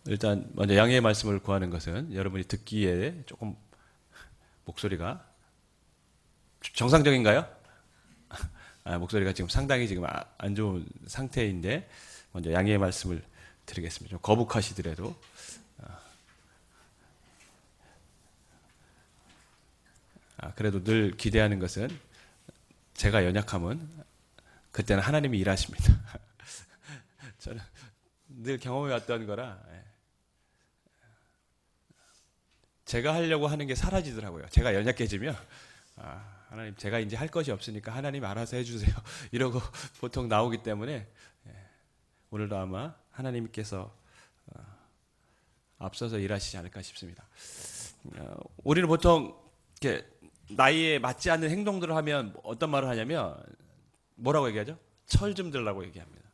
일단 먼저 양해의 말씀을 구하는 것은 여러분이 듣기에 조금 목소리가 정상적인가요? 목소리가 지금 상당히 지금 안 좋은 상태인데 먼저 양해의 말씀을 드리겠습니다. 좀 거북하시더라도 그래도 늘 기대하는 것은 제가 연약하면 그때는 하나님이 일하십니다. 저는 늘 경험해 왔던 거라 제가 하려고 하는 게 사라지더라고요. 제가 연약해지면 하나님 제가 이제 할 것이 없으니까 하나님 알아서 해주세요. 이러고 보통 나오기 때문에 오늘도 아마 하나님께서 앞서서 일하시지 않을까 싶습니다. 우리는 보통 이렇게 나이에 맞지 않는 행동들을 하면 어떤 말을 하냐면 뭐라고 얘기하죠? 철 좀 들라고 얘기합니다.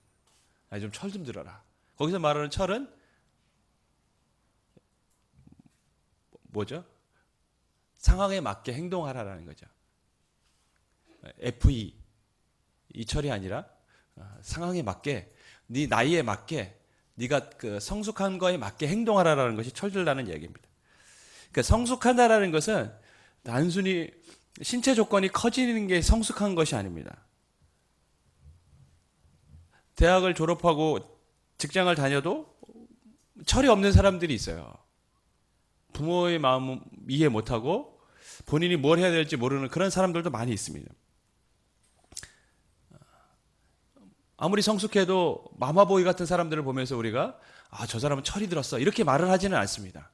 아니 좀 철 좀 들어라. 거기서 말하는 철은 뭐죠? 상황에 맞게 행동하라라는 거죠. FE 이 철이 아니라 상황에 맞게 네 나이에 맞게 네가 그 성숙한 거에 맞게 행동하라라는 것이 철들라는 얘기입니다. 그러니까 성숙하다라는 것은 단순히 신체 조건이 커지는 게 성숙한 것이 아닙니다. 대학을 졸업하고 직장을 다녀도 철이 없는 사람들이 있어요. 부모의 마음을 이해 못하고 본인이 뭘 해야 될지 모르는 그런 사람들도 많이 있습니다. 아무리 성숙해도 마마보이 같은 사람들을 보면서 우리가 저 사람은 철이 들었어 이렇게 말을 하지는 않습니다.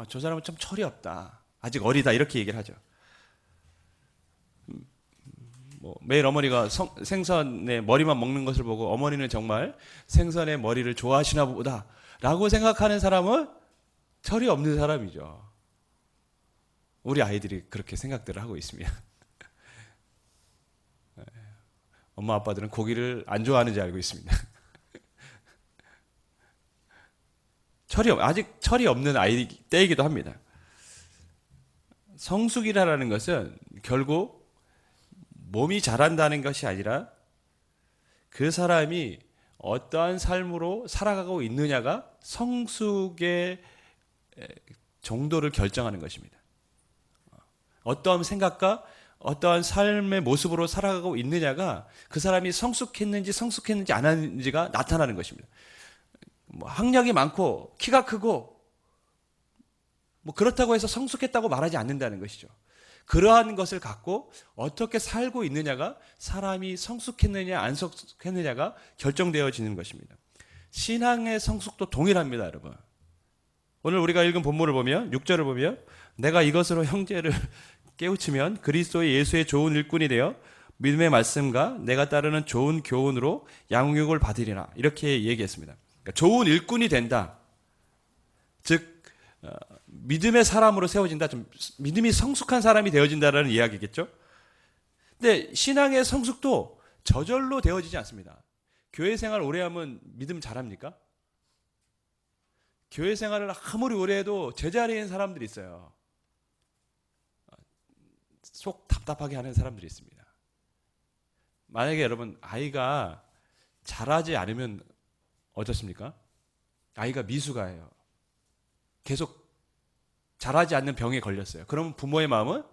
저 사람은 좀 철이 없다. 아직 어리다 이렇게 얘기를 하죠. 매일 어머니가 생선의 머리만 먹는 것을 보고 어머니는 정말 생선의 머리를 좋아하시나 보다 라고 생각하는 사람은 철이 없는 사람이죠. 우리 아이들이 그렇게 생각들을 하고 있습니다. 엄마 아빠들은 고기를 안 좋아하는지 알고 있습니다. 아직 철이 없는 아이 때이기도 합니다. 성숙이라는 것은 결국 몸이 자란다는 것이 아니라 그 사람이 어떠한 삶으로 살아가고 있느냐가 성숙의 정도를 결정하는 것입니다. 어떠한 생각과 어떠한 삶의 모습으로 살아가고 있느냐가 그 사람이 성숙했는지 안 했는지가 나타나는 것입니다. 학력이 많고 키가 크고 그렇다고 해서 성숙했다고 말하지 않는다는 것이죠. 그러한 것을 갖고 어떻게 살고 있느냐가 사람이 성숙했느냐 안 성숙했느냐가 결정되어지는 것입니다. 신앙의 성숙도 동일합니다, 여러분. 오늘 우리가 읽은 본문을 보면 6절을 보면 내가 이것으로 형제를 깨우치면 그리스도의 예수의 좋은 일꾼이 되어 믿음의 말씀과 내가 따르는 좋은 교훈으로 양육을 받으리라 이렇게 얘기했습니다. 그러니까 좋은 일꾼이 된다. 즉 믿음의 사람으로 세워진다. 좀 믿음이 성숙한 사람이 되어진다라는 이야기겠죠. 근데 신앙의 성숙도 저절로 되어지지 않습니다. 교회 생활 오래 하면 믿음 잘합니까? 교회 생활을 아무리 오래 해도 제자리에 있는 사람들이 있어요. 속 답답하게 하는 사람들이 있습니다. 만약에 여러분 아이가 잘하지 않으면 어떻습니까? 아이가 미숙아예요. 계속 잘하지 않는 병에 걸렸어요. 그럼 부모의 마음은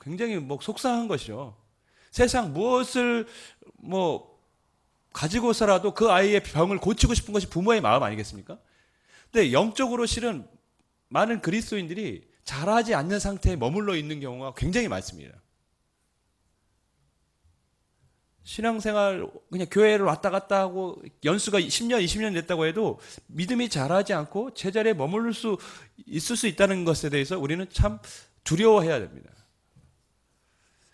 굉장히 속상한 것이죠. 세상 무엇을 가지고서라도 그 아이의 병을 고치고 싶은 것이 부모의 마음 아니겠습니까? 근데 영적으로 실은 많은 그리스도인들이 잘하지 않는 상태에 머물러 있는 경우가 굉장히 많습니다. 신앙생활 그냥 교회를 왔다 갔다 하고 연수가 10년, 20년 됐다고 해도 믿음이 자라지 않고 제자리에 머무를 수 있을 수 있다는 것에 대해서 우리는 참 두려워해야 됩니다.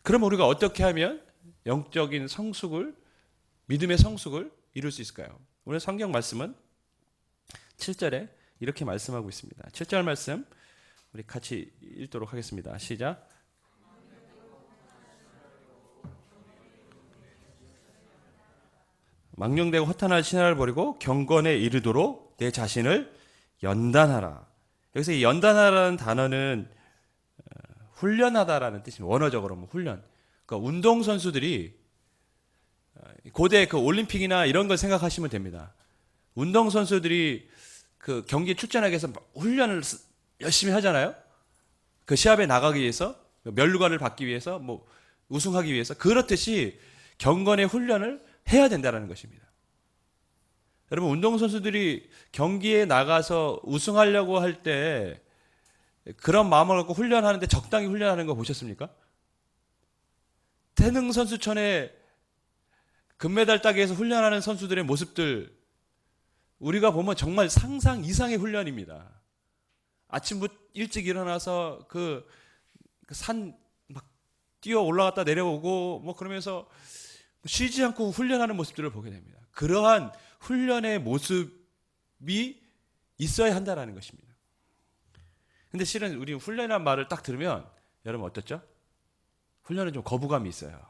그럼 우리가 어떻게 하면 영적인 성숙을, 믿음의 성숙을 이룰 수 있을까요? 오늘 성경 말씀은 7절에 이렇게 말씀하고 있습니다. 7절 말씀 우리 같이 읽도록 하겠습니다. 시작. 망령되고 허탄할 신하를 버리고 경건에 이르도록 내 자신을 연단하라. 여기서 이 연단하라는 단어는 훈련하다라는 뜻입니다. 원어적으로 훈련. 그러니까 운동선수들이 고대 그 올림픽이나 이런 걸 생각하시면 됩니다. 운동선수들이 그 경기에 출전하기 위해서 훈련을 열심히 하잖아요. 그 시합에 나가기 위해서, 면류관을 받기 위해서, 뭐 우승하기 위해서. 그렇듯이 경건의 훈련을 해야 된다는 것입니다. 여러분, 운동선수들이 경기에 나가서 우승하려고 할 때 그런 마음을 갖고 훈련하는데 적당히 훈련하는 거 보셨습니까? 태능 선수촌에 금메달 따기 위해서 훈련하는 선수들의 모습들 우리가 보면 정말 상상 이상의 훈련입니다. 아침부터 일찍 일어나서 그 산 막 뛰어 올라갔다 내려오고 뭐 그러면서 쉬지 않고 훈련하는 모습들을 보게 됩니다. 그러한 훈련의 모습이 있어야 한다는 것입니다. 근데 실은 우리 훈련이라는 말을 딱 들으면 여러분 어떻죠? 훈련은 좀 거부감이 있어요.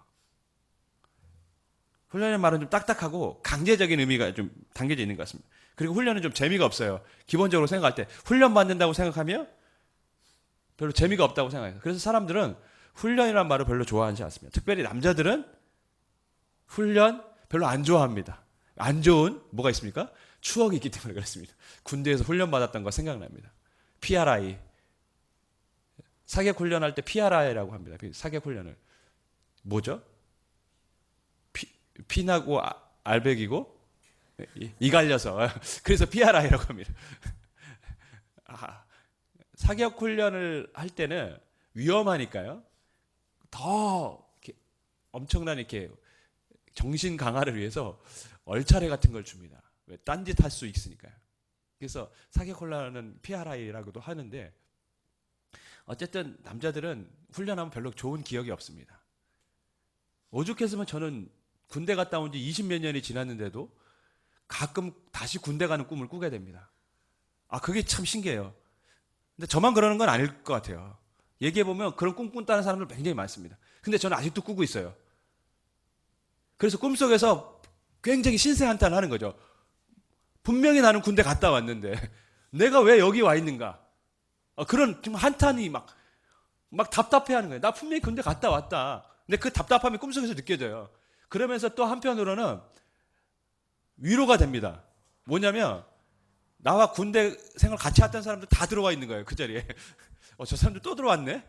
훈련의 말은 좀 딱딱하고 강제적인 의미가 좀 담겨져 있는 것 같습니다. 그리고 훈련은 좀 재미가 없어요. 기본적으로 생각할 때 훈련 받는다고 생각하면 별로 재미가 없다고 생각해요. 그래서 사람들은 훈련이라는 말을 별로 좋아하지 않습니다. 특별히 남자들은 훈련 별로 안 좋아합니다. 안 좋은 뭐가 있습니까? 추억이 있기 때문에 그렇습니다. 군대에서 훈련 받았던 거 생각납니다. PRI. 사격 훈련할 때 PRI라고 합니다. 사격 훈련을. 뭐죠? 피나고 알배기고 이갈려서 그래서 PRI라고 합니다. 사격 훈련을 할 때는 위험하니까요. 더 이렇게 엄청난 이렇게 정신 강화를 위해서 얼차례 같은 걸 줍니다. 왜? 딴짓 할 수 있으니까요. 그래서 사격 훈련은 PRI라고도 하는데 어쨌든 남자들은 훈련하면 별로 좋은 기억이 없습니다. 오죽했으면 저는 군대 갔다 온 지 20몇 년이 지났는데도 가끔 다시 군대 가는 꿈을 꾸게 됩니다. 그게 참 신기해요. 근데 저만 그러는 건 아닐 것 같아요. 얘기해보면 그런 꿈 꾼다는 사람들 굉장히 많습니다. 근데 저는 아직도 꾸고 있어요. 그래서 꿈속에서 굉장히 신세한탄하는 거죠. 분명히 나는 군대 갔다 왔는데 내가 왜 여기 와 있는가? 그런 좀 한탄이 막 답답해하는 거예요. 나 분명히 군대 갔다 왔다. 근데 그 답답함이 꿈속에서 느껴져요. 그러면서 또 한편으로는 위로가 됩니다. 뭐냐면 나와 군대 생활 같이 했던 사람들 다 들어와 있는 거예요. 그 자리에. 저 사람들 또 들어왔네?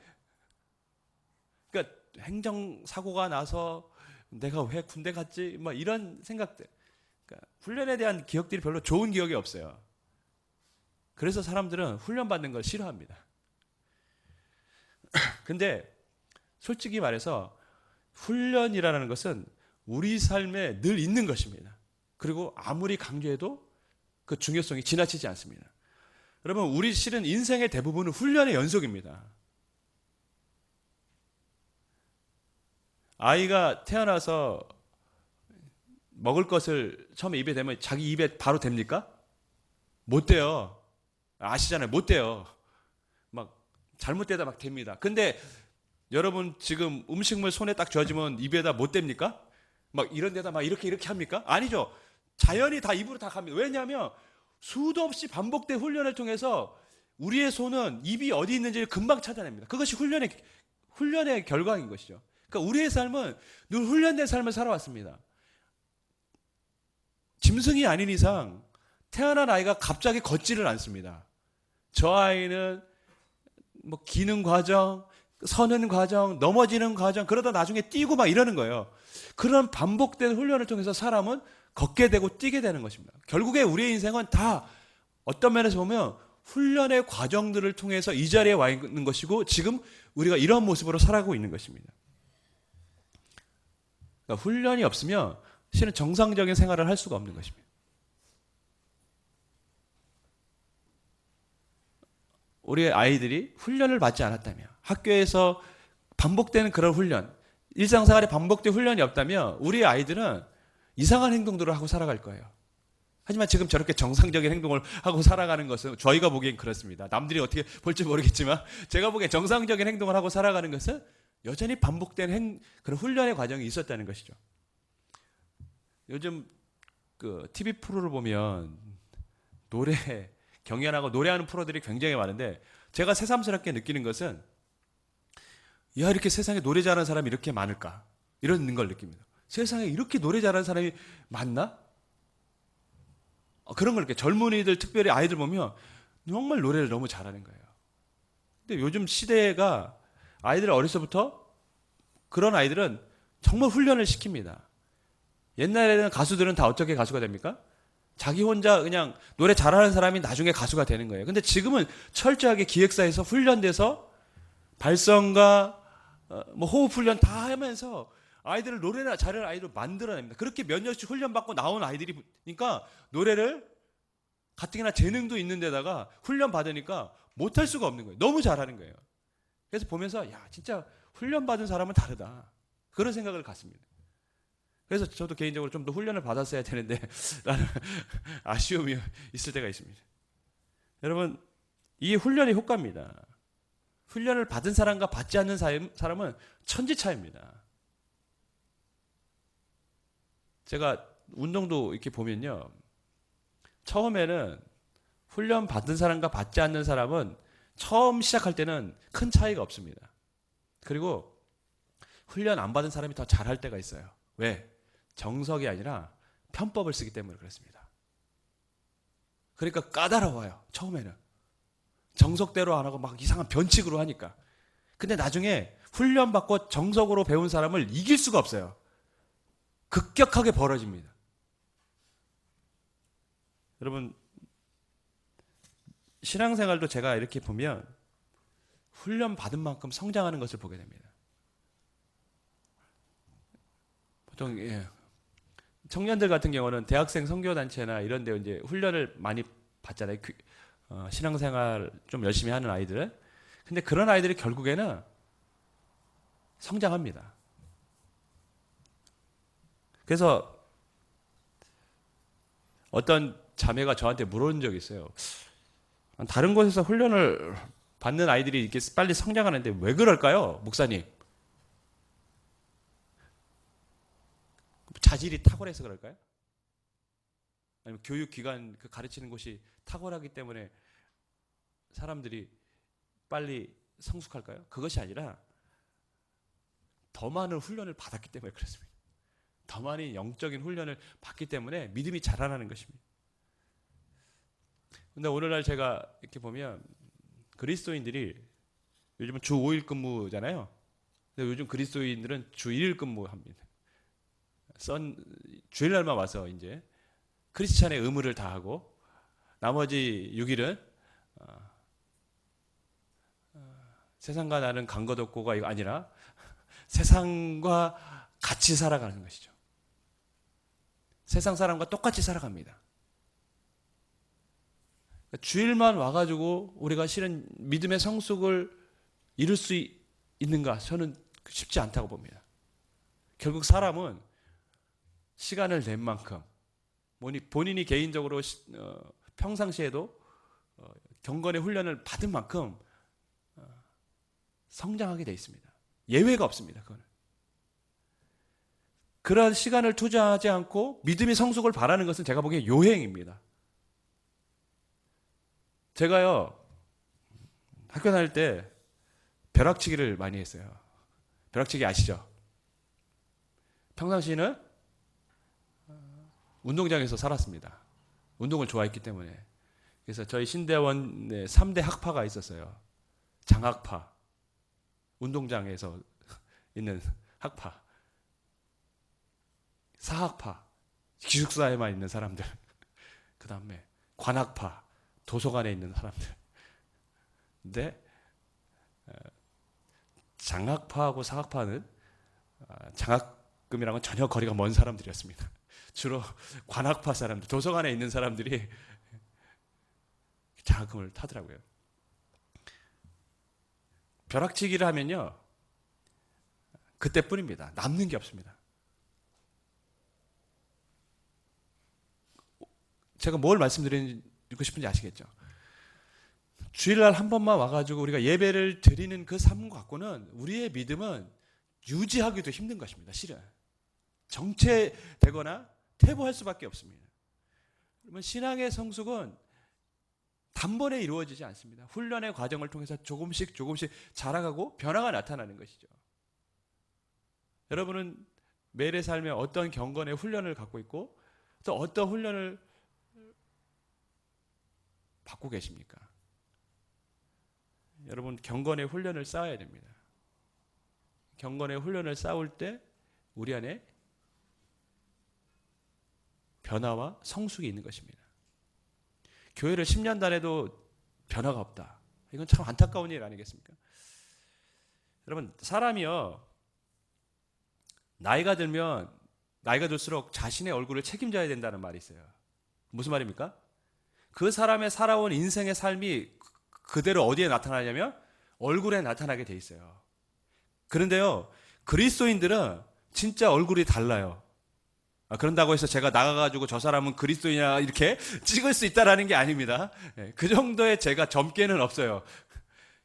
그러니까 행정사고가 나서 내가 왜 군대 갔지? 막 이런 생각들. 그러니까 훈련에 대한 기억들이 별로 좋은 기억이 없어요. 그래서 사람들은 훈련받는 걸 싫어합니다. 근데 솔직히 말해서 훈련이라는 것은 우리 삶에 늘 있는 것입니다. 그리고 아무리 강조해도 그 중요성이 지나치지 않습니다. 여러분, 우리 실은 인생의 대부분은 훈련의 연속입니다. 아이가 태어나서 먹을 것을 처음에 입에 대면 자기 입에 바로 됩니까? 못 돼요. 아시잖아요. 못 돼요. 막 잘못되다 막 됩니다. 근데 여러분 지금 음식물 손에 딱 쥐어지면 입에다 못 댑니까? 막 이런 데다 막 이렇게 합니까? 아니죠. 자연히 다 입으로 다 갑니다. 왜냐하면 수도 없이 반복된 훈련을 통해서 우리의 손은 입이 어디 있는지를 금방 찾아냅니다. 그것이 훈련의 결과인 것이죠. 그러니까 우리의 삶은 늘 훈련된 삶을 살아왔습니다. 짐승이 아닌 이상 태어난 아이가 갑자기 걷지를 않습니다. 저 아이는 뭐 기는 과정, 서는 과정, 넘어지는 과정, 그러다 나중에 뛰고 막 이러는 거예요. 그런 반복된 훈련을 통해서 사람은 걷게 되고 뛰게 되는 것입니다. 결국에 우리의 인생은 다 어떤 면에서 보면 훈련의 과정들을 통해서 이 자리에 와 있는 것이고 지금 우리가 이런 모습으로 살아가고 있는 것입니다. 그러니까 훈련이 없으면 실은 정상적인 생활을 할 수가 없는 것입니다. 우리 아이들이 훈련을 받지 않았다면, 학교에서 반복되는 그런 훈련, 일상생활에 반복된 훈련이 없다면 우리 아이들은 이상한 행동들을 하고 살아갈 거예요. 하지만 지금 저렇게 정상적인 행동을 하고 살아가는 것은 저희가 보기엔 그렇습니다. 남들이 어떻게 볼지 모르겠지만 제가 보기엔 정상적인 행동을 하고 살아가는 것은 여전히 반복된 그런 훈련의 과정이 있었다는 것이죠. 요즘 그 TV 프로를 보면 경연하고 노래하는 프로들이 굉장히 많은데 제가 새삼스럽게 느끼는 것은 이렇게 세상에 노래 잘하는 사람이 이렇게 많을까? 이런 걸 느낍니다. 세상에 이렇게 노래 잘하는 사람이 많나? 그런 걸 이렇게 젊은이들 특별히 아이들 보면 정말 노래를 너무 잘하는 거예요. 근데 요즘 시대가 아이들 어려서부터 그런 아이들은 정말 훈련을 시킵니다. 옛날에는 가수들은 다 어떻게 가수가 됩니까? 자기 혼자 그냥 노래 잘하는 사람이 나중에 가수가 되는 거예요. 근데 지금은 철저하게 기획사에서 훈련돼서 발성과 뭐 호흡 훈련 다 하면서 아이들을 노래나 잘하는 아이로 만들어냅니다. 그렇게 몇 년씩 훈련받고 나온 아이들이니까 노래를 가뜩이나 재능도 있는 데다가 훈련 받으니까 못할 수가 없는 거예요. 너무 잘하는 거예요. 그래서 보면서 야 진짜 훈련 받은 사람은 다르다. 그런 생각을 갖습니다. 그래서 저도 개인적으로 좀 더 훈련을 받았어야 되는데 라는 아쉬움이 있을 때가 있습니다. 여러분 이 훈련의 효과입니다. 훈련을 받은 사람과 받지 않는 사람은 천지 차이입니다. 제가 운동도 이렇게 보면요. 처음에는 훈련 받은 사람과 받지 않는 사람은 처음 시작할 때는 큰 차이가 없습니다. 그리고 훈련 안 받은 사람이 더 잘할 때가 있어요. 왜? 정석이 아니라 편법을 쓰기 때문에 그렇습니다. 그러니까 까다로워요. 처음에는. 정석대로 안 하고 막 이상한 변칙으로 하니까. 근데 나중에 훈련받고 정석으로 배운 사람을 이길 수가 없어요. 급격하게 벌어집니다. 여러분 신앙생활도 제가 이렇게 보면 훈련 받은 만큼 성장하는 것을 보게 됩니다. 보통 청년들 같은 경우는 대학생 선교단체나 이런 데 이제 훈련을 많이 받잖아요. 신앙생활 좀 열심히 하는 아이들은. 근데 그런 아이들이 결국에는 성장합니다. 그래서 어떤 자매가 저한테 물어본 적이 있어요. 다른 곳에서 훈련을 받는 아이들이 이렇게 빨리 성장하는데 왜 그럴까요, 목사님? 자질이 탁월해서 그럴까요? 아니면 교육기관 그 가르치는 곳이 탁월하기 때문에 사람들이 빨리 성숙할까요? 그것이 아니라 더 많은 훈련을 받았기 때문에 그렇습니다. 더 많은 영적인 훈련을 받기 때문에 믿음이 자라나는 것입니다. 근데 오늘날 제가 이렇게 보면 그리스도인들이 요즘은 주 5일 근무잖아요. 근데 요즘 그리스도인들은 주 1일 근무합니다. 주일날만 와서 이제 크리스찬의 의무를 다하고 나머지 6일은 세상과 나는 간 것 없고가 아니라 세상과 같이 살아가는 것이죠. 세상 사람과 똑같이 살아갑니다. 주일만 와가지고 우리가 실은 믿음의 성숙을 이룰 수 있는가? 저는 쉽지 않다고 봅니다. 결국 사람은 시간을 낸 만큼 본인이 개인적으로 평상시에도 경건의 훈련을 받은 만큼 성장하게 되어 있습니다. 예외가 없습니다. 그거는. 그런 시간을 투자하지 않고 믿음의 성숙을 바라는 것은 제가 보기에 요행입니다. 제가요 학교 다닐 때 벼락치기를 많이 했어요. 벼락치기 아시죠? 평상시에는 운동장에서 살았습니다. 운동을 좋아했기 때문에. 그래서 저희 신대원에 3대 학파가 있었어요. 장학파, 운동장에서 있는 학파, 사학파, 기숙사에만 있는 사람들, 그 다음에 관학파, 도서관에 있는 사람들. 근데 장학파하고 사학파는 장학금이랑은 전혀 거리가 먼 사람들이었습니다. 주로 관학파 사람들, 도서관에 있는 사람들이 장학금을 타더라고요. 벼락치기를 하면요, 그때뿐입니다. 남는 게 없습니다. 제가 뭘 말씀드리고 싶은지 아시겠죠? 주일날 한 번만 와가지고 우리가 예배를 드리는 그 삶 갖고는 우리의 믿음은 유지하기도 힘든 것입니다. 실은 정체되거나 퇴보할 수밖에 없습니다. 그러면 신앙의 성숙은 단번에 이루어지지 않습니다. 훈련의 과정을 통해서 조금씩 자라가고 변화가 나타나는 것이죠. 여러분은 매일의 삶에 어떤 경건의 훈련을 갖고 있고 또 어떤 훈련을 받고 계십니까? 여러분, 경건의 훈련을 쌓아야 됩니다. 경건의 훈련을 쌓을 때 우리 안에 변화와 성숙이 있는 것입니다. 교회를 10년 다녀도 변화가 없다. 이건 참 안타까운 일 아니겠습니까? 여러분, 사람이요, 나이가 들수록 자신의 얼굴을 책임져야 된다는 말이 있어요. 무슨 말입니까? 그 사람의 살아온 인생의 삶이 그대로 어디에 나타나냐면 얼굴에 나타나게 돼 있어요. 그런데요, 그리스도인들은 진짜 얼굴이 달라요. 그런다고 해서 제가 나가가지고 저 사람은 그리스도인이야 이렇게 찍을 수 있다라는 게 아닙니다. 그 정도의 제가 점괘는 없어요.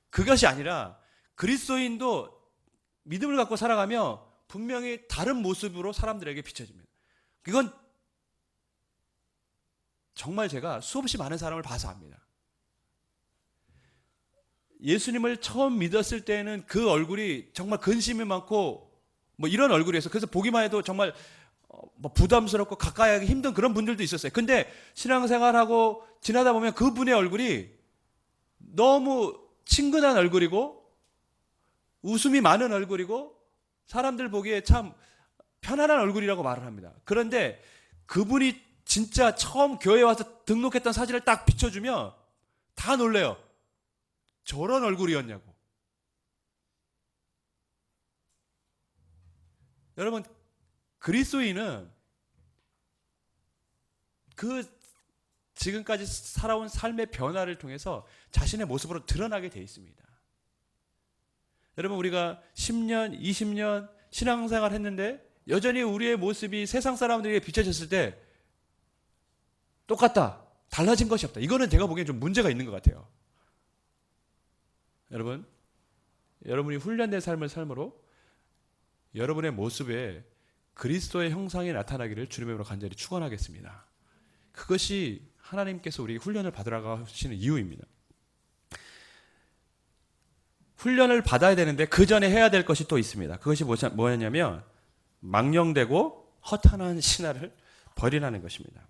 그것이 아니라 그리스도인도 믿음을 갖고 살아가며 분명히 다른 모습으로 사람들에게 비춰집니다. 이건 정말 제가 수없이 많은 사람을 봐서 압니다. 예수님을 처음 믿었을 때는 그 얼굴이 정말 근심이 많고 뭐 이런 얼굴이었어요. 그래서 보기만 해도 정말 부담스럽고 가까이 하기 힘든 그런 분들도 있었어요. 근데 신앙생활하고 지나다 보면 그분의 얼굴이 너무 친근한 얼굴이고 웃음이 많은 얼굴이고 사람들 보기에 참 편안한 얼굴이라고 말을 합니다. 그런데 그분이 진짜 처음 교회에 와서 등록했던 사진을 딱 비춰주면 다 놀래요. 저런 얼굴이었냐고. 여러분, 그리스도인은 그 지금까지 살아온 삶의 변화를 통해서 자신의 모습으로 드러나게 되어 있습니다. 여러분, 우리가 10년, 20년 신앙생활 했는데 여전히 우리의 모습이 세상 사람들에게 비춰졌을 때 똑같다, 달라진 것이 없다. 이거는 제가 보기엔 좀 문제가 있는 것 같아요. 여러분, 여러분이 훈련된 삶을 삶으로 여러분의 모습에 그리스도의 형상이 나타나기를 주님의 이름으로 간절히 축원하겠습니다. 그것이 하나님께서 우리에게 훈련을 받으라고 하시는 이유입니다. 훈련을 받아야 되는데 그 전에 해야 될 것이 또 있습니다. 그것이 뭐였냐면 망령되고 허탄한 신화를 버리라는 것입니다.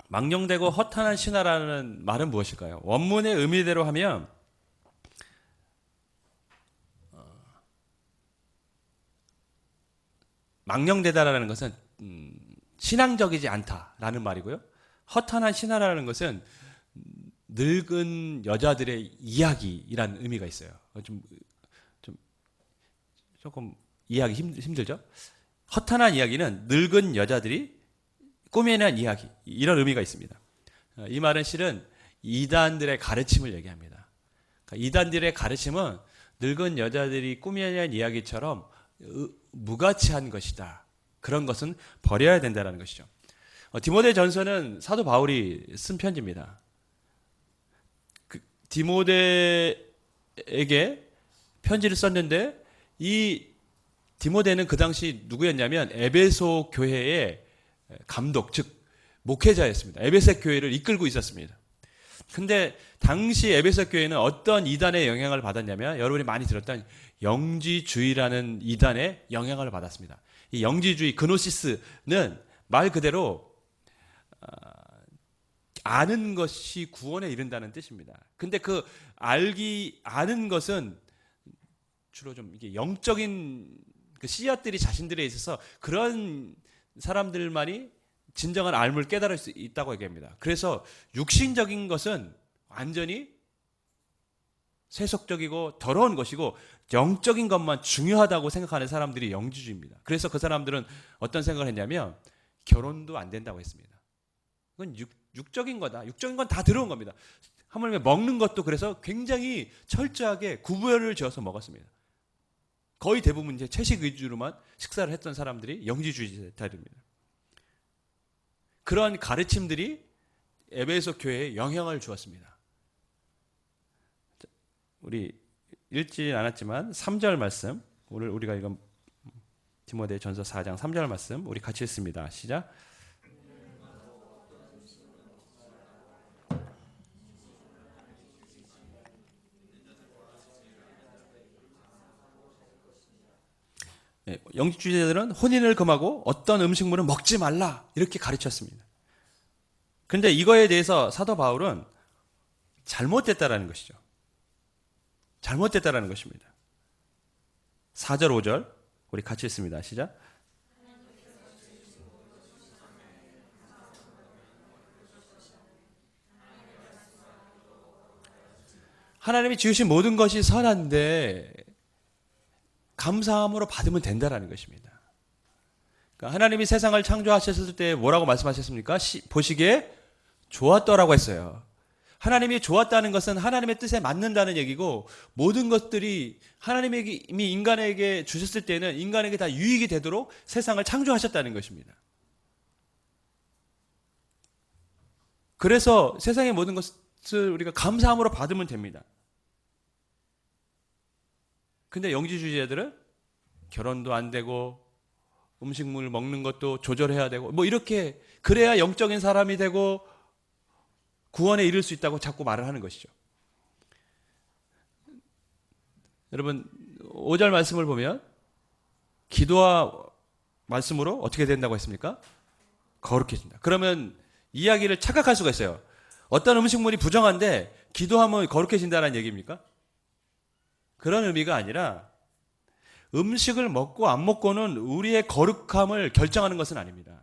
망령되고 허탄한 신화라는 말은 무엇일까요? 원문의 의미대로 하면 망령되다라는 것은 신앙적이지 않다라는 말이고요. 허탄한 신화라는 것은 늙은 여자들의 이야기라는 의미가 있어요. 조금 이해하기 힘들죠? 허탄한 이야기는 늙은 여자들이 꾸며낸 이야기, 이런 의미가 있습니다. 이 말은 실은 이단들의 가르침을 얘기합니다. 그러니까 이단들의 가르침은 늙은 여자들이 꾸며낸 이야기처럼 무가치한 것이다. 그런 것은 버려야 된다는 것이죠. 디모데 전서는 사도 바울이 쓴 편지입니다. 디모데에게 편지를 썼는데 이 디모데는 그 당시 누구였냐면 에베소 교회의 감독, 즉 목회자였습니다. 에베소 교회를 이끌고 있었습니다. 근데 당시 에베소 교회는 어떤 이단의 영향을 받았냐면 여러분이 많이 들었던 영지주의라는 이단의 영향을 받았습니다. 이 영지주의, 그노시스는 말 그대로 아는 것이 구원에 이른다는 뜻입니다. 근데 그 아는 것은 주로 좀 이게 영적인 그 씨앗들이 자신들에 있어서 그런 사람들만이 진정한 알을 깨달을 수 있다고 얘기합니다. 그래서 육신적인 것은 완전히 세속적이고 더러운 것이고 영적인 것만 중요하다고 생각하는 사람들이 영지주의입니다. 그래서 그 사람들은 어떤 생각을 했냐면 결혼도 안 된다고 했습니다. 그건 육적인 거다. 육적인 건 다 들어온 겁니다. 하물며 먹는 것도 그래서 굉장히 철저하게 구별을 지어서 먹었습니다. 거의 대부분 이제 채식 위주로만 식사를 했던 사람들이 영지주의자들입니다. 그러한 가르침들이 에베소 교회에 영향을 주었습니다. 우리 읽지 않았지만 3절 말씀, 오늘 우리가 이건 디모데 전서 4장 3절 말씀 우리 같이 읽습니다. 시작. 영지주의자들은 혼인을 금하고 어떤 음식물은 먹지 말라 이렇게 가르쳤습니다. 근데 이거에 대해서 사도 바울은 잘못됐다라는 것이죠. 잘못됐다라는 것입니다. 4절, 5절 우리 같이 읽습니다. 시작. 하나님이 지으신 모든 것이 선한데 감사함으로 받으면 된다라는 것입니다. 그러니까 하나님이 세상을 창조하셨을 때 뭐라고 말씀하셨습니까? 보시기에 좋았더라고 했어요. 하나님이 좋았다는 것은 하나님의 뜻에 맞는다는 얘기고, 모든 것들이 하나님이 이미 인간에게 주셨을 때는 인간에게 다 유익이 되도록 세상을 창조하셨다는 것입니다. 그래서 세상의 모든 것을 우리가 감사함으로 받으면 됩니다. 근데 영지주의자들은 결혼도 안 되고 음식물 먹는 것도 조절해야 되고 뭐 이렇게 그래야 영적인 사람이 되고 구원에 이를 수 있다고 자꾸 말을 하는 것이죠. 여러분 5절 말씀을 보면 기도와 말씀으로 어떻게 된다고 했습니까? 거룩해진다. 그러면 이야기를 착각할 수가 있어요. 어떤 음식물이 부정한데 기도하면 거룩해진다는 얘기입니까? 그런 의미가 아니라 음식을 먹고 안 먹고는 우리의 거룩함을 결정하는 것은 아닙니다.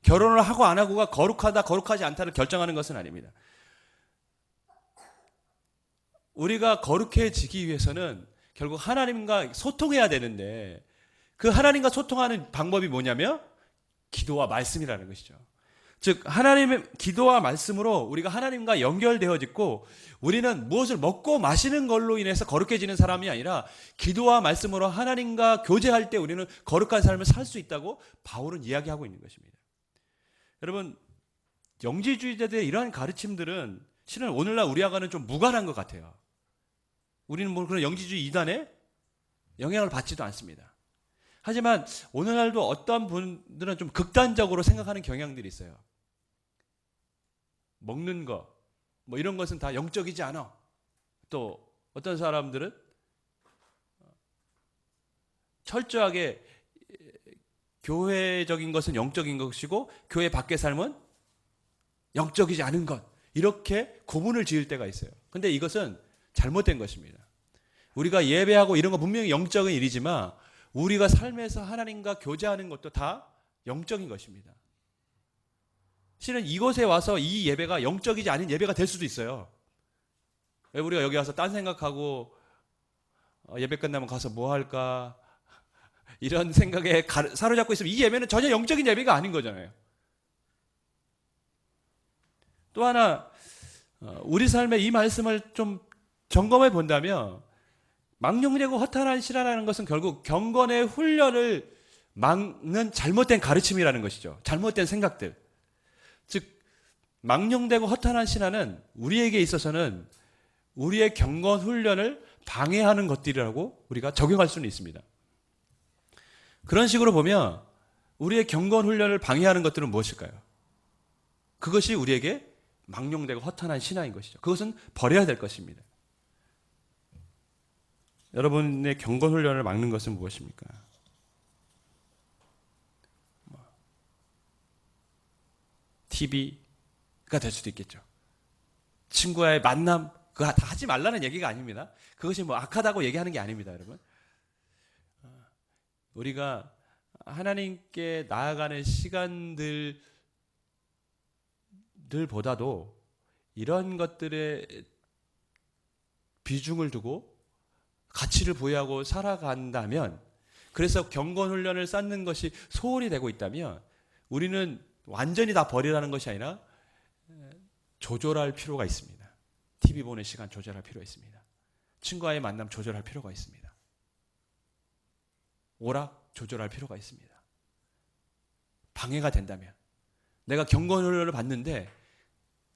결혼을 하고 안 하고가 거룩하다 거룩하지 않다를 결정하는 것은 아닙니다. 우리가 거룩해지기 위해서는 결국 하나님과 소통해야 되는데, 그 하나님과 소통하는 방법이 뭐냐면 기도와 말씀이라는 것이죠. 즉 하나님의 기도와 말씀으로 우리가 하나님과 연결되어지고, 우리는 무엇을 먹고 마시는 걸로 인해서 거룩해지는 사람이 아니라 기도와 말씀으로 하나님과 교제할 때 우리는 거룩한 삶을 살 수 있다고 바울은 이야기하고 있는 것입니다. 여러분 영지주의자들의 이러한 가르침들은 실은 오늘날 우리하고는 좀 무관한 것 같아요. 우리는 뭐 그런 영지주의 이단에 영향을 받지도 않습니다. 하지만 오늘날도 어떤 분들은 좀 극단적으로 생각하는 경향들이 있어요. 먹는 거, 뭐 이런 것은 다 영적이지 않아. 또 어떤 사람들은 철저하게 교회적인 것은 영적인 것이고 교회 밖의 삶은 영적이지 않은 것, 이렇게 구분을 지을 때가 있어요. 근데 이것은 잘못된 것입니다. 우리가 예배하고 이런 거 분명히 영적인 일이지만 우리가 삶에서 하나님과 교제하는 것도 다 영적인 것입니다. 실은 이곳에 와서 이 예배가 영적이지 않은 예배가 될 수도 있어요. 왜 우리가 여기 와서 딴 생각하고 예배 끝나면 가서 뭐 할까 이런 생각에 사로잡고 있으면 이 예배는 전혀 영적인 예배가 아닌 거잖아요. 또 하나 우리 삶의 이 말씀을 좀 점검해 본다면 망령되고 허탄한 시라는 것은 결국 경건의 훈련을 막는 잘못된 가르침이라는 것이죠. 잘못된 생각들. 즉 망령되고 허탄한 신화는 우리에게 있어서는 우리의 경건 훈련을 방해하는 것들이라고 우리가 적용할 수는 있습니다. 그런 식으로 보면 우리의 경건 훈련을 방해하는 것들은 무엇일까요? 그것이 우리에게 망령되고 허탄한 신화인 것이죠. 그것은 버려야 될 것입니다. 여러분의 경건 훈련을 막는 것은 무엇입니까? TV가 될 수도 있겠죠. 친구와의 만남, 그거 다 하지 말라는 얘기가 아닙니다. 그것이 뭐 악하다고 얘기하는 게 아닙니다, 여러분. 우리가 하나님께 나아가는 시간들보다도 이런 것들에 비중을 두고 가치를 부여하고 살아간다면, 그래서 경건 훈련을 쌓는 것이 소홀히 되고 있다면 우리는 완전히 다 버리라는 것이 아니라 조절할 필요가 있습니다. TV 보는 시간 조절할 필요가 있습니다. 친구와의 만남 조절할 필요가 있습니다. 오락 조절할 필요가 있습니다. 방해가 된다면, 내가 경건 훈련을 받는데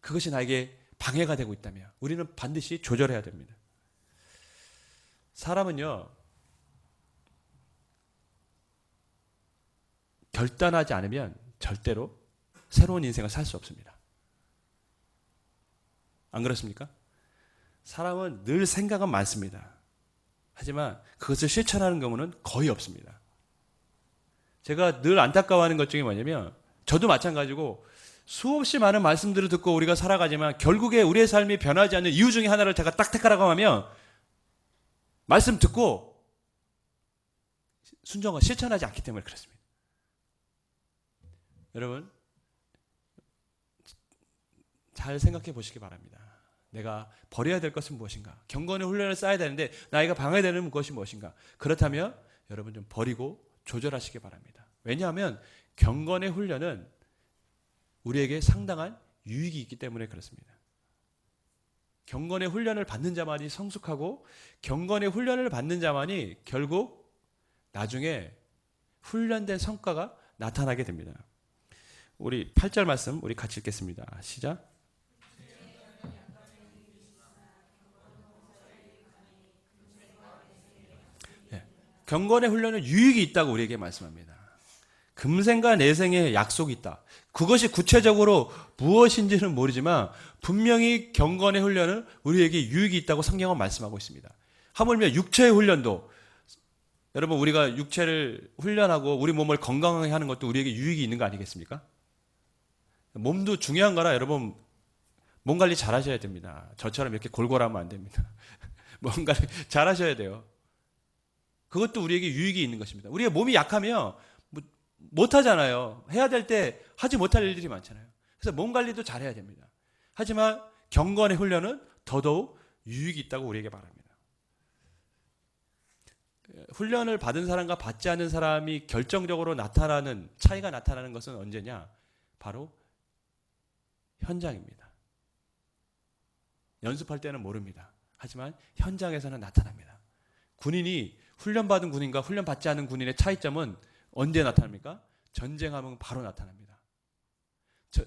그것이 나에게 방해가 되고 있다면 우리는 반드시 조절해야 됩니다. 사람은요, 결단하지 않으면 절대로 새로운 인생을 살 수 없습니다. 안 그렇습니까? 사람은 늘 생각은 많습니다. 하지만 그것을 실천하는 경우는 거의 없습니다. 제가 늘 안타까워하는 것 중에 뭐냐면, 저도 마찬가지고 수없이 많은 말씀들을 듣고 우리가 살아가지만 결국에 우리의 삶이 변하지 않는 이유 중에 하나를 제가 딱 택하라고 하면 말씀 듣고 순종과 실천하지 않기 때문에 그렇습니다. 여러분 잘 생각해 보시기 바랍니다. 내가 버려야 될 것은 무엇인가? 경건의 훈련을 쌓아야 되는데 나이가 방해되는 것이 무엇인가? 그렇다면 여러분 좀 버리고 조절하시기 바랍니다. 왜냐하면 경건의 훈련은 우리에게 상당한 유익이 있기 때문에 그렇습니다. 경건의 훈련을 받는 자만이 성숙하고 경건의 훈련을 받는 자만이 결국 나중에 훈련된 성과가 나타나게 됩니다. 우리 8절 말씀 우리 같이 읽겠습니다. 시작. 네. 경건의 훈련은 유익이 있다고 우리에게 말씀합니다. 금생과 내생의 약속이 있다. 그것이 구체적으로 무엇인지는 모르지만 분명히 경건의 훈련은 우리에게 유익이 있다고 성경은 말씀하고 있습니다. 하물며 육체의 훈련도 여러분 우리가 육체를 훈련하고 우리 몸을 건강하게 하는 것도 우리에게 유익이 있는 거 아니겠습니까? 몸도 중요한 거라 여러분 몸 관리 잘 하셔야 됩니다. 저처럼 이렇게 골골하면 안 됩니다. 몸 관리 잘 하셔야 돼요. 그것도 우리에게 유익이 있는 것입니다. 우리의 몸이 약하면 못 하잖아요. 해야 될 때 하지 못할 일들이 많잖아요. 그래서 몸 관리도 잘 해야 됩니다. 하지만 경건의 훈련은 더더욱 유익이 있다고 우리에게 말합니다. 훈련을 받은 사람과 받지 않는 사람이 결정적으로 나타나는 차이가 나타나는 것은 언제냐? 바로 현장입니다. 연습할 때는 모릅니다. 하지만 현장에서는 나타납니다. 군인이 훈련받은 군인과 훈련받지 않은 군인의 차이점은 언제 나타납니까? 전쟁하면 바로 나타납니다.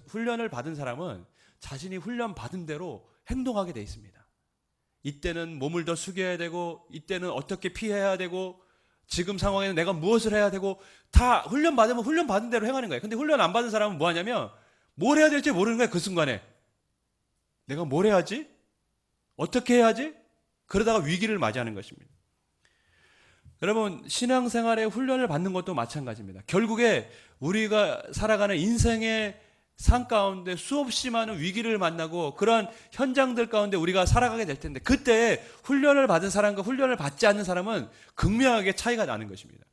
훈련을 받은 사람은 자신이 훈련받은 대로 행동하게 돼 있습니다. 이때는 몸을 더 숙여야 되고 이때는 어떻게 피해야 되고 지금 상황에는 내가 무엇을 해야 되고 다 훈련받으면 훈련받은 대로 행하는 거예요. 근데 훈련 안 받은 사람은 뭐 하냐면 뭘 해야 될지 모르는 거예요. 그 순간에 내가 뭘 해야지? 어떻게 해야지? 그러다가 위기를 맞이하는 것입니다. 여러분 신앙생활의 훈련을 받는 것도 마찬가지입니다. 결국에 우리가 살아가는 인생의 삶 가운데 수없이 많은 위기를 만나고 그런 현장들 가운데 우리가 살아가게 될 텐데 그때 훈련을 받은 사람과 훈련을 받지 않는 사람은 극명하게 차이가 나는 것입니다.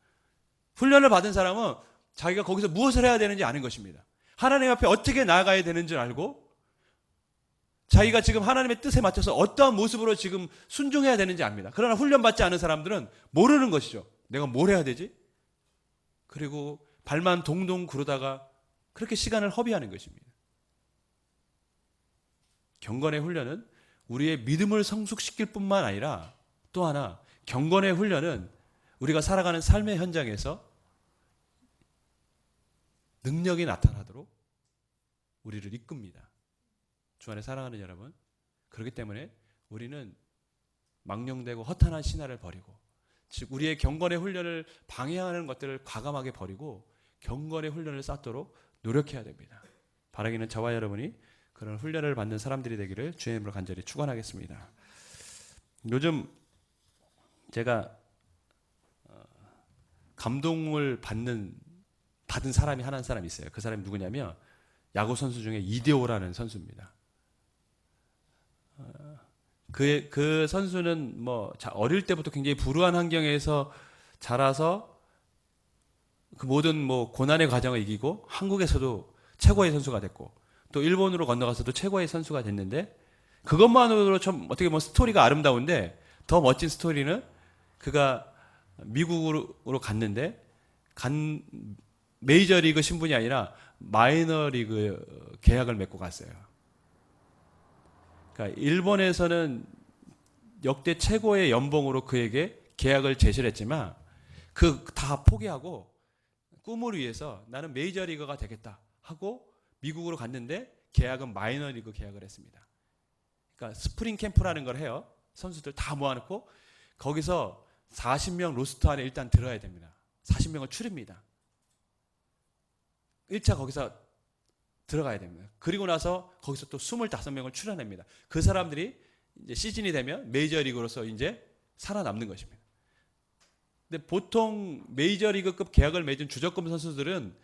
훈련을 받은 사람은 자기가 거기서 무엇을 해야 되는지 아는 것입니다. 하나님 앞에 어떻게 나아가야 되는지 알고 자기가 지금 하나님의 뜻에 맞춰서 어떠한 모습으로 지금 순종해야 되는지 압니다. 그러나 훈련받지 않은 사람들은 모르는 것이죠. 내가 뭘 해야 되지? 그리고 발만 동동 구르다가 그렇게 시간을 허비하는 것입니다. 경건의 훈련은 우리의 믿음을 성숙시킬 뿐만 아니라 또 하나 경건의 훈련은 우리가 살아가는 삶의 현장에서 능력이 나타나도록 우리를 이끕니다. 주 안에 사랑하는 여러분, 그렇기 때문에 우리는 망령되고 허탄한 신화를 버리고 즉 우리의 경건의 훈련을 방해하는 것들을 과감하게 버리고 경건의 훈련을 쌓도록 노력해야 됩니다. 바라기는 저와 여러분이 그런 훈련을 받는 사람들이 되기를 주의 이름으로 간절히 축원하겠습니다. 요즘 제가 감동을 받은 사람이 한 사람이 있어요. 그 사람이 누구냐면 야구 선수 중에 이대호라는 선수입니다. 그 선수는 뭐 어릴 때부터 굉장히 불우한 환경에서 자라서 그 모든 뭐 고난의 과정을 이기고 한국에서도 최고의 선수가 됐고 또 일본으로 건너가서도 최고의 선수가 됐는데 그것만으로 좀 어떻게 보면 스토리가 아름다운데 더 멋진 스토리는 그가 미국으로 갔는데 메이저리그 신분이 아니라 마이너리그 계약을 맺고 갔어요. 그러니까 일본에서는 역대 최고의 연봉으로 그에게 계약을 제시를 했지만 그 다 포기하고 꿈을 위해서 나는 메이저리거가 되겠다 하고 미국으로 갔는데 계약은 마이너리그 계약을 했습니다. 그러니까 스프링 캠프라는 걸 해요. 선수들 다 모아놓고 거기서 40명 로스터 안에 일단 들어야 됩니다. 40명을 추립니다. 1차 거기서 들어가야 됩니다. 그리고 나서 거기서 또 25명을 출연합니다. 그 사람들이 이제 시즌이 되면 메이저리그로서 이제 살아남는 것입니다. 근데 보통 메이저리그급 계약을 맺은 주적금 선수들은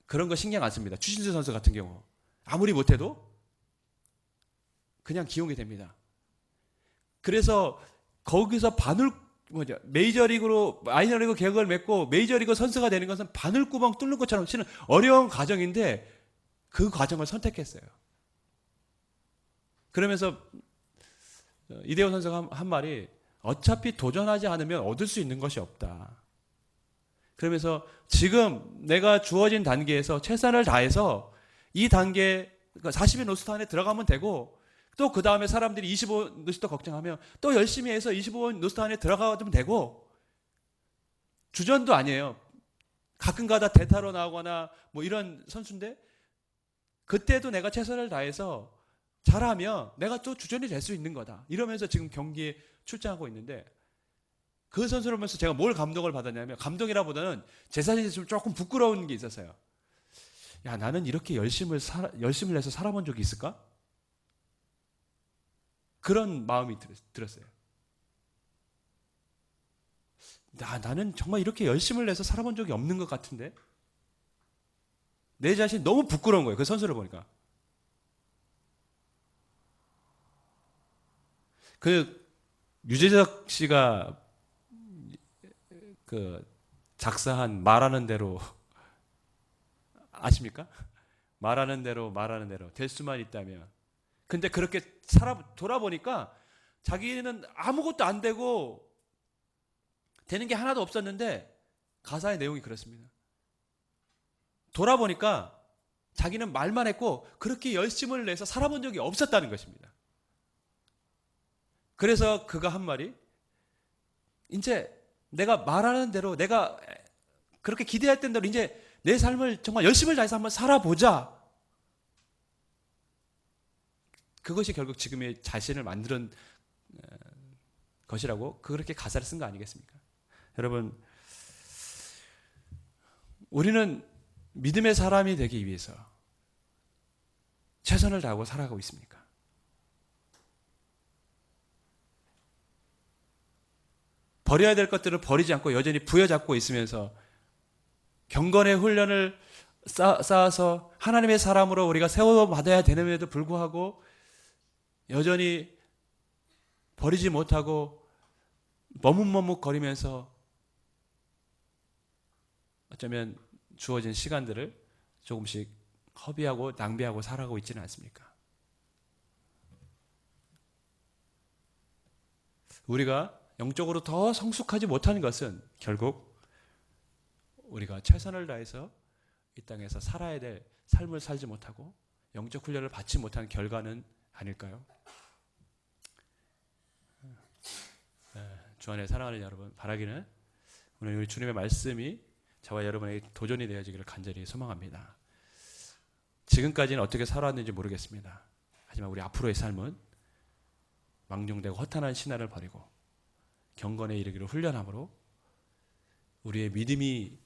그런 거 신경 안 씁니다. 추신수 선수 같은 경우 아무리 못해도 그냥 기용이 됩니다. 그래서 거기서 메이저리그로 마이너리그 계약을 맺고 메이저리그 선수가 되는 것은 바늘구멍 뚫는 것처럼 치는 어려운 과정인데 그 과정을 선택했어요. 그러면서 이대호 선수가 한 말이 어차피 도전하지 않으면 얻을 수 있는 것이 없다. 그러면서 지금 내가 주어진 단계에서 최선을 다해서 이 단계 40인 로스터 안에 들어가면 되고 또 그 다음에 사람들이 25인 로스터 걱정하면 또 열심히 해서 25인 로스터 안에 들어가면 되고 주전도 아니에요. 가끔가다 대타로 나오거나 뭐 이런 선수인데 그때도 내가 최선을 다해서 잘하면 내가 또 주전이 될 수 있는 거다. 이러면서 지금 경기에 출장하고 있는데 그 선수를 보면서 제가 뭘 감동을 받았냐면 감동이라보다는 제 자신이 좀 조금 부끄러운 게 있었어요. 야, 나는 이렇게 열심을 해서 살아본 적이 있을까? 그런 마음이 들었어요. 나는 정말 이렇게 열심을 내서 살아본 적이 없는 것 같은데 내 자신이 너무 부끄러운 거예요. 그 선수를 보니까. 그 유재석 씨가 그 작사한 말하는 대로 아십니까? 말하는 대로 될 수만 있다면. 근데 그렇게 돌아보니까 자기는 아무것도 안 되고 되는 게 하나도 없었는데 가사의 내용이 그렇습니다. 돌아보니까 자기는 말만 했고 그렇게 열심을 내서 살아본 적이 없었다는 것입니다. 그래서 그가 한 말이 이제 내가 말하는 대로 내가 그렇게 기대했던 대로 이제 내 삶을 정말 열심을 다해서 한번 살아보자. 그것이 결국 지금의 자신을 만드는 것이라고 그렇게 가사를 쓴 거 아니겠습니까? 여러분, 우리는 믿음의 사람이 되기 위해서 최선을 다하고 살아가고 있습니까? 버려야 될 것들을 버리지 않고 여전히 부여잡고 있으면서 경건의 훈련을 쌓아서 하나님의 사람으로 우리가 세워받아야 되는데도 불구하고 여전히 버리지 못하고 머뭇머뭇거리면서 어쩌면 주어진 시간들을 조금씩 허비하고 낭비하고 살아가고 있지는 않습니까? 우리가 영적으로 더 성숙하지 못하는 것은 결국 우리가 최선을 다해서 이 땅에서 살아야 될 삶을 살지 못하고 영적 훈련을 받지 못한 결과는 아닐까요? 주 안에 사랑하는 여러분, 바라기는 오늘 우리 주님의 말씀이 저와 여러분에게 도전이 되어지기를 간절히 소망합니다. 지금까지는 어떻게 살아왔는지 모르겠습니다. 하지만 우리 앞으로의 삶은 망령되고 허탄한 신화를 버리고 경건에 이르기를 훈련함으로 우리의 믿음이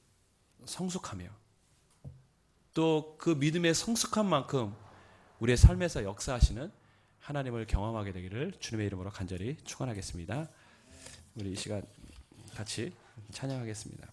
성숙하며 또 그 믿음의 성숙한 만큼 우리의 삶에서 역사하시는 하나님을 경험하게 되기를 주님의 이름으로 간절히 축원하겠습니다. 우리 이 시간 같이 찬양하겠습니다.